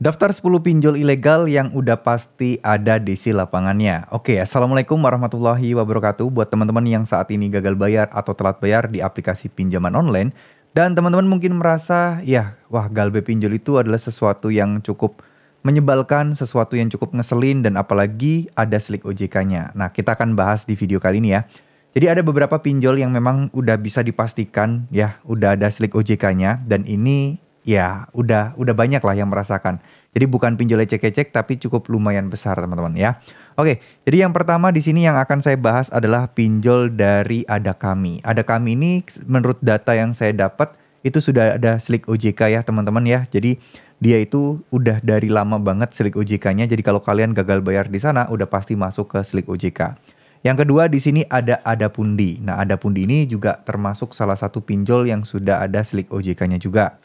Daftar 10 pinjol ilegal yang udah pasti ada DC lapangannya. Oke, Assalamualaikum warahmatullahi wabarakatuh. Buat teman-teman yang saat ini gagal bayar atau telat bayar di aplikasi pinjaman online. Dan teman-teman mungkin merasa, ya, wah galbe pinjol itu adalah sesuatu yang cukup menyebalkan, sesuatu yang cukup ngeselin, dan apalagi ada slik OJK-nya. Nah, kita akan bahas di video kali ini ya. Jadi ada beberapa pinjol yang memang udah bisa dipastikan ya, udah ada slik OJK-nya, dan ini ya udah banyak lah yang merasakan. Jadi bukan pinjol ecek-ecek tapi cukup lumayan besar teman-teman ya. Oke, jadi yang pertama di sini yang akan saya bahas adalah pinjol dari Ada Kami. Ada Kami ini menurut data yang saya dapat itu sudah ada slik OJK ya teman-teman ya. Jadi dia itu udah dari lama banget slik OJK-nya. Jadi kalau kalian gagal bayar di sana udah pasti masuk ke slik OJK. Yang kedua di sini ada Adapundi. Nah, Adapundi ini juga termasuk salah satu pinjol yang sudah ada slik OJK-nya juga.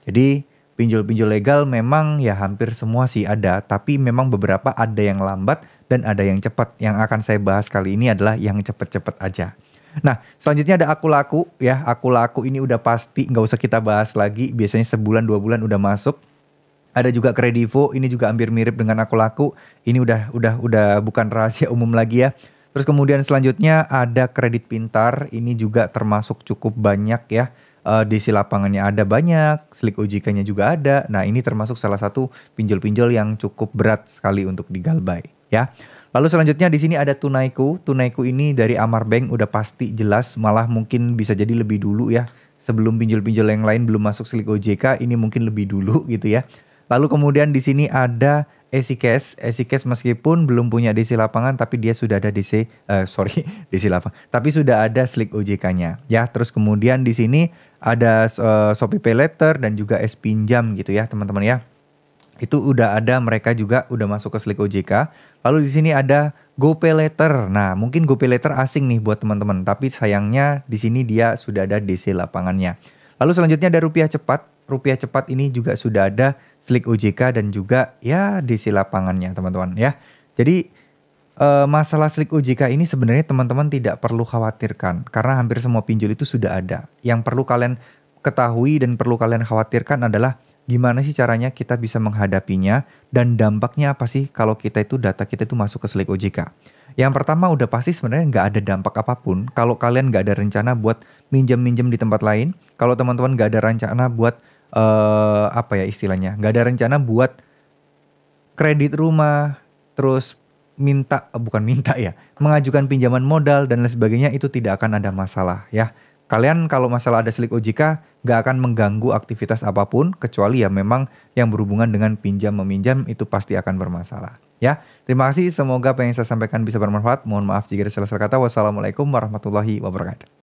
Jadi pinjol-pinjol legal memang ya hampir semua sih ada, tapi memang beberapa ada yang lambat dan ada yang cepat. Yang akan saya bahas kali ini adalah yang cepet-cepet aja. Nah, selanjutnya ada Aku Laku ya. Aku Laku ini udah pasti nggak usah kita bahas lagi. Biasanya sebulan 2 bulan udah masuk. Ada juga Kredivo, ini juga hampir mirip dengan Aku Laku. Ini udah bukan rahasia umum lagi ya. Terus kemudian selanjutnya ada Kredit Pintar, ini juga termasuk cukup banyak ya. DC lapangannya ada banyak, slik OJK-nya juga ada. Nah, ini termasuk salah satu pinjol-pinjol yang cukup berat sekali untuk digalbay ya. Lalu selanjutnya di sini ada Tunaiku. Tunaiku ini dari Amar Bank udah pasti jelas, malah mungkin bisa jadi lebih dulu ya. Sebelum pinjol-pinjol yang lain belum masuk slik OJK, ini mungkin lebih dulu gitu ya. Lalu kemudian di sini ada EasyCash. EasyCash meskipun belum punya DC lapangan tapi dia sudah ada DC lapangan. Tapi sudah ada slik OJK-nya ya. Terus kemudian di sini ada Shopee Paylater dan juga S-Pinjam gitu ya teman-teman ya. Itu udah ada, mereka juga udah masuk ke slik OJK. Lalu di sini ada GoPayLater. Nah, mungkin GoPayLater asing nih buat teman-teman, tapi sayangnya di sini dia sudah ada DC lapangannya. Lalu selanjutnya ada Rupiah Cepat. Rupiah Cepat ini juga sudah ada slik OJK dan juga ya DC lapangannya teman-teman ya. Jadi masalah slik OJK ini sebenarnya teman-teman tidak perlu khawatirkan karena hampir semua pinjol itu sudah ada. Yang perlu kalian ketahui dan perlu kalian khawatirkan adalah gimana sih caranya kita bisa menghadapinya dan dampaknya apa sih kalau kita itu data kita itu masuk ke slik OJK. Yang pertama udah pasti sebenarnya nggak ada dampak apapun kalau kalian nggak ada rencana buat minjem-minjem di tempat lain. Kalau teman-teman nggak ada rencana buat apa ya istilahnya, nggak ada rencana buat kredit rumah, terus mengajukan pinjaman modal dan lain sebagainya, itu tidak akan ada masalah ya. Kalian kalau masalah ada slik OJK nggak akan mengganggu aktivitas apapun, kecuali ya memang yang berhubungan dengan pinjam meminjam itu pasti akan bermasalah ya. Terima kasih, semoga apa yang saya sampaikan bisa bermanfaat. Mohon maaf jika ada salah kata. Wassalamualaikum warahmatullahi wabarakatuh.